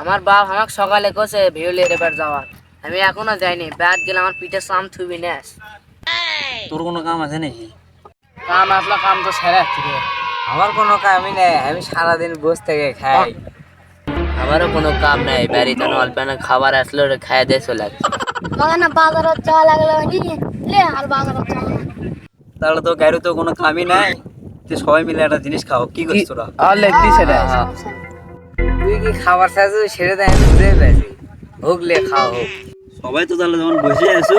আমার বাপ আমাকে সকালে কছে ভিউলির এবার যাওয়ার, আমি এখনো যাইনি। ব্যাট গেলে আমার পিঠে সাম থুবি নেস। তোর কোনো কাম আছে নাকি? কাম আসলো, কাম তো সেরে রে। আমার কোনো কামই নেই, আমি সারাদিন বসে থেকে খাই। আমারও কোনো কাম নাই, বাড়িতে অল্প না খাবার আসলো খাইয়ে দিয়ে চলে আসে। বাগানে বাজারত যাওয়া লাগলো নি লে আর বাজারত যাওয়া তাহলে তো গাড়ি তো কোনো কামই নাই, তুই সবাই মিলে একটা জিনিস খাও। কি করছিস তোরা? আর লেখতি সেটা তুই কি খাবার চাইছিস সেটা তো আমি বুঝতে পেরেছি। হোক লে খাও হোক। সবাই তো তাহলে যখন বসে আছো,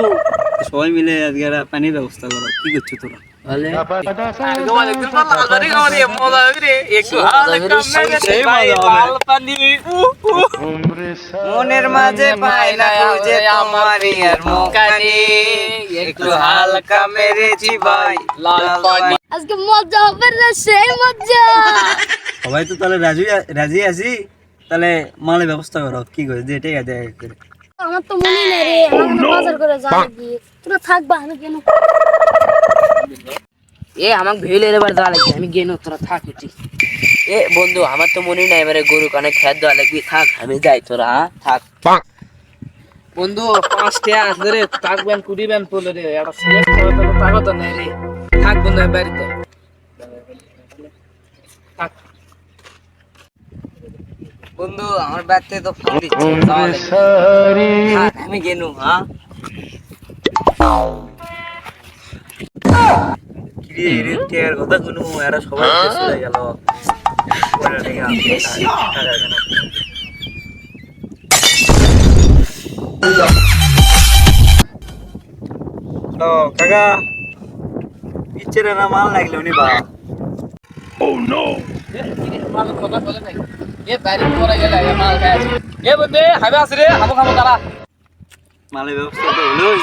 সবাই মিলে আজকে একটা পানির ব্যবস্থা করো। কি করছিস তোরা? বলে মনের মাঝে পাই না খুঁজে তোমারই আর মুখানি, একটু হালকা মেরেছি ভাই লাল পানি। আজকে মজা হবে রে, সেই মজা। সবাই তো তাহলে রাজি আছি, তাহলে মালের ব্যবস্থা করো। কি করে যে ঠিক আছে করে। আমার তো মনে নেই রে, আমার বাজার করে যাওয়া গিয়ে তোরা থাকবা, আমি কেন? এ আমাকে ভিউলির এবার যাওয়া লাগবে, আমি গেনো তোরা থাক এটি। এ বন্ধু আমার তো মনে নাই, এবারে গরু কানে খেত দেওয়া লাগবে। থাক আমি যাই, তোরা থাক। বন্ধু 5 টাকা আছে রে, থাকবেন 20 বেন পড়লো রে। একটা সিলেক্ট করে তো টাকা তো নেই রে। থাক বন্ধু আমি বাড়িতে থাক। বন্ধু আমার বাড়িতে তো ফোন দিচ্ছে, থাক আমি গেনু। হ্যাঁ কি রে টের কথা কোনো এরা সবাই চলে গেল। তো কাকা পিচ্ছের না মাল লাগলো নি বা। মাল কথা বলে নাই। এ বাড়ি পরে গেলে মাল খায়। এ বন্ধু হাবে আসে রে, হাবো খাবো তারা। মালের ব্যবস্থা তো হলোই,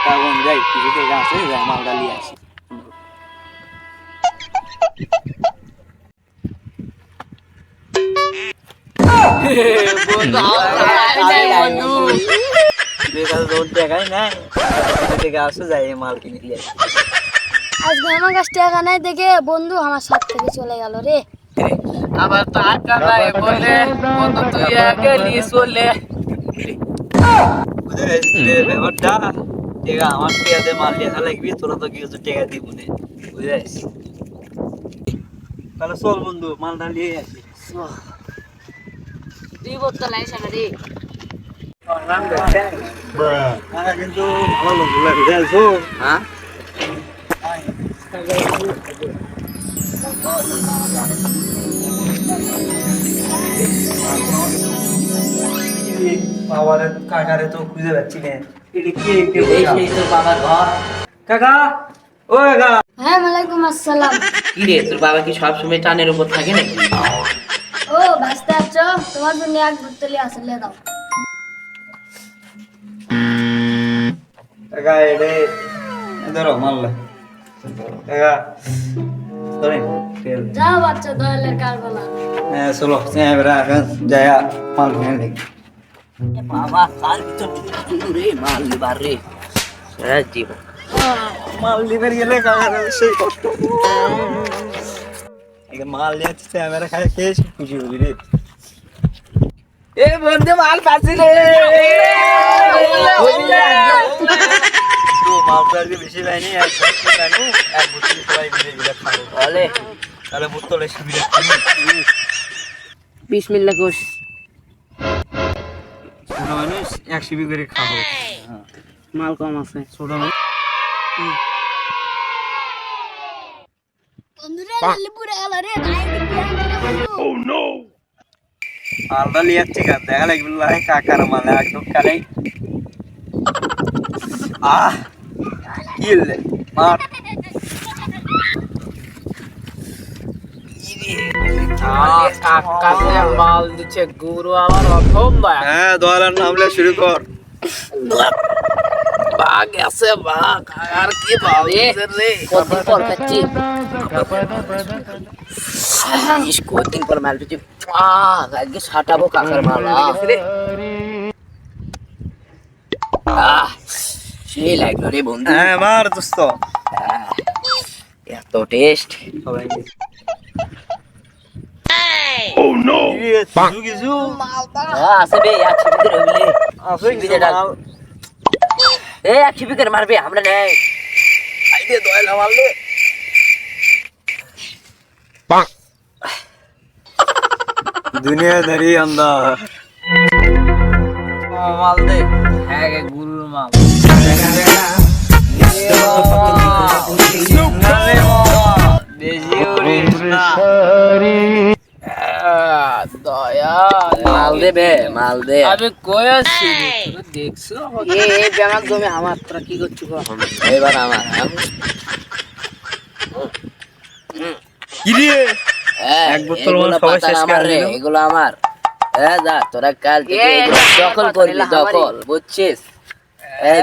তখন যাই কিছু থেকে আসে যাই মালটা নিয়ে আসি। বন্ধু দেখাই নাই থেকে আসে যাই মাল কিনে নিয়ে আসি। আজকে আমার কাছে টাকা নাই দেখে বন্ধু আমার সাথ থেকে চলে গেল রে। আবার টাকা নাই বলে বন্ধু তুই একে নিয়ে চলে। বুঝে গেছিস রে ব্যাপারটা। টেকা আমার টেকাতে মাল দেখা লাগবি, তোরা তো কিছু টেকা দিব না। বুঝে গেছিস? তাহলে চল বন্ধু মালটা নিয়ে আসি। তুই বলতে লাইস না রে। কিন্তু ভালো লাগে দেখো। হ্যাঁ বাবার কাকারে তো খুঁজে পাচ্ছি না। এটা কে কে এই সেই তোর বাবার ঘর। কাকা ও কাকা। হ্যাঁ ওয়ালাইকুম আসসালাম। কি রে তোর বাবা কি সব সময় টানের উপর থাকে নাকি? ও ব্যস্ত আছো? তোমার জন্য এক বোতলে আসলে দাও। কাকা এডে ধরো মারলে কাকা ধরে তেল। যাও বাচ্চা দয়ালের কারবালা। হ্যাঁ চলো এবারে যায়া মাল কিনে দেখি। বাবা কার ভিতর রে মাল লিবার রে সারা জীবন। মাল লিবার গেলে কাকার সেই কষ্ট। এই মাল নিয়ে আমরা খাই খেয়ে খুশি হবি রে। এ বন্ধু মাল পাচ্ছি রে। তো মাল তো আজকে বেশি পাইনি, এক বোতল পাইনি, এক বোতল সবাই মিলে গেলে খাবো। বলে তাহলে বোতলে শিবিরে 20 মিনিট কোশ ছোট মানুষ 1 শিবি করে খাবো। মাল কম আছে। ছোট মানুষ বন্ধুরে লালি পুরা গেল রে, ডাইরেক্ট প্ল্যান করে বন্ধু। মালটা লিয়ে ঠিক আছে দেখা লাগবে লাই কাকার মালে একদম কালে। কি লে মার কাকাতে মাল দিচ্ছে গুরু আমার রকম দয়া। হ্যাঁ দোয়ালার নামলে শুরু কর। বাঘ আছে বাঘ, আর কি ভাবে রে কতদিন পর খাচ্ছি। কতদিন পর মাল দিচ্ছি। আজকে সাটাবো কাকার মাল। সেই লাগলো রে বন্ধু। হ্যাঁ মার দোস্ত। এত টেস্ট। সবাই কিছু আছে বে এক ছিপিকের হইলে আছে কিছু ছিপিকে ডাক। মাল। এক ছিপিকের মারবে আমরা নেই আইডে দয়লা মারলে দুনিয়াদারি अंदर মাল দে এক এক গুরুর মাল মাল দে বে মাল দে আমি কই আছি দেখছো এই ব্যামাক জমি আমার তোরা কি করছিস গো? এবার আমার কিরে এক বোতল এগুলো মনে সবাই পাতা শেষ আমার করে রে, দিল। এগুলো আমার যা তোরা কাল থেকে এগুলো দখল করবি দখল বুঝছিস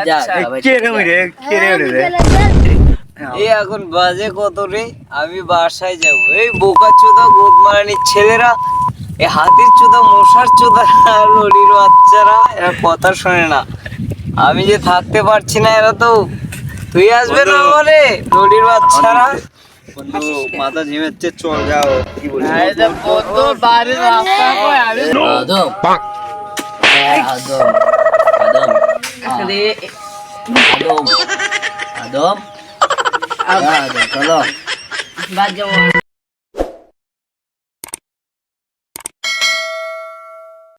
যা সবাই কে রে রে কে রে হ্যাঁ, রে বিকেলে চল। এই এখন বাজে কত রে আমি বাসায় যাব এই বোকা চোদা গোদমারানির ছেলেরা এই হাতির চোদা মশার চোদা লড়ির বাচ্চারা এরা কথা শোনে না আমি যে থাকতে পারছি না এরা তো তুই আসবে না আমারে লড়ির বাচ্চারা বন্ধু মাথা ঝিমেচ্ছে চল যাও কি বলিস বন্ধু বাড়ির রাস্তা কই আমি আদম আদম আদম আদম আদম আদম চলো